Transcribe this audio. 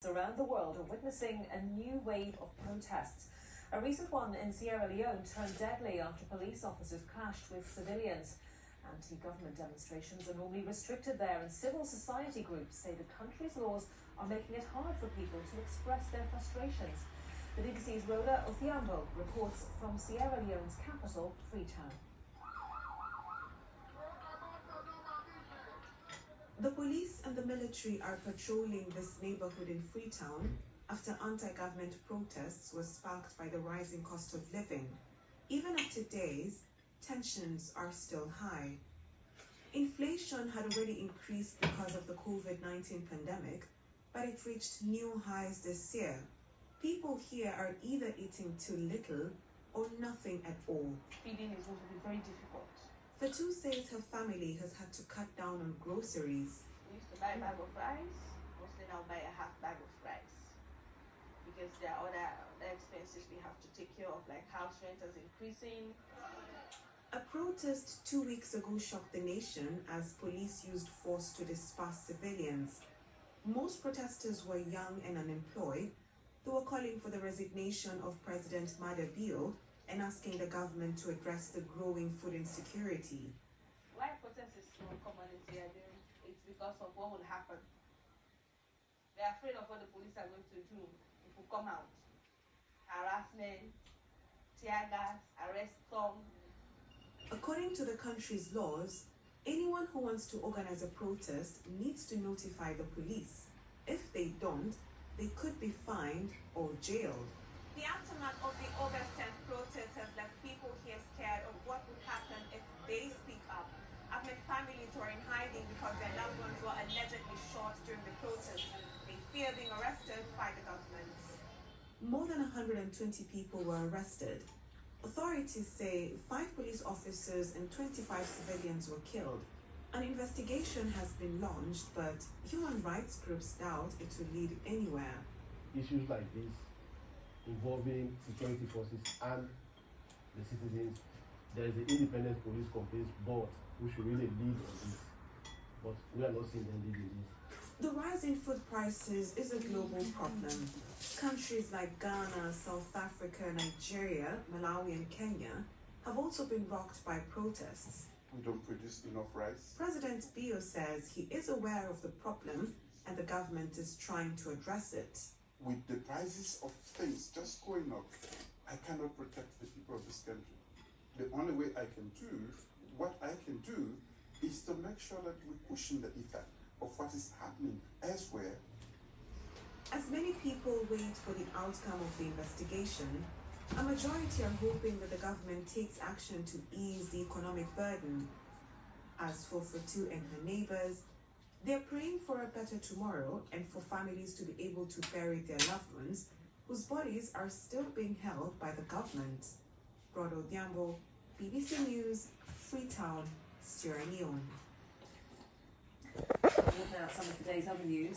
around the world are witnessing a new wave of protests. A recent one in Sierra Leone turned deadly after police officers clashed with civilians. Anti-government demonstrations are normally restricted there, and civil society groups say the country's laws are making it hard for people to express their frustrations. The BBC's Rola Othiambo reports from Sierra Leone's capital, Freetown. The police and the military are patrolling this neighborhood in Freetown after anti-government protests were sparked by the rising cost of living. Even after days, tensions are still high. Inflation had already increased because of the COVID-19 pandemic, but it reached new highs this year. People here are either eating too little or nothing at all. Feeding is going to be very difficult. Fatu says her family has had to cut down on groceries. We used to buy a bag of rice, mostly now buy a half bag of rice. Because there are other expenses we have to take care of, like house rent is increasing. A protest 2 weeks ago shocked the nation as police used force to disperse civilians. Most protesters were young and unemployed. They were calling for the resignation of President Maada Bio and asking the government to address the growing food insecurity. Why protest is so common in Sierra Leone? It's because of what will happen. They're afraid of what the police are going to do if we come out. Harassment, tear gas, arrest some. According to the country's laws, anyone who wants to organize a protest needs to notify the police. If they don't, they could be fined or jailed. The aftermath of the August 10th protest has left people here scared of what would happen if they speak up. I've met families who are in hiding because their loved ones were allegedly shot during the protest. They fear being arrested by the government. More than 120 people were arrested. Authorities say 5 police officers and 25 civilians were killed. An investigation has been launched, but human rights groups doubt it will lead anywhere. Issues like this involving security forces and the citizens, there is an independent police complaints board who should really lead on this, but we are not seeing them leading this. The rise in food prices is a global problem. Countries like Ghana, South Africa, Nigeria, Malawi and Kenya have also been rocked by protests. We don't produce enough rice. President Bio says he is aware of the problem and the government is trying to address it. With the prices of things just going up, I cannot protect the people of this country. The only way I can do, what I can do, is to make sure that we cushion the effect of what is happening elsewhere. As many people wait for the outcome of the investigation, a majority are hoping that the government takes action to ease the economic burden. As for Fatu and her neighbors, they're praying for a better tomorrow and for families to be able to bury their loved ones whose bodies are still being held by the government. Rola Othiambo, BBC News, Freetown, Sierra Leone. Now some of today's other news.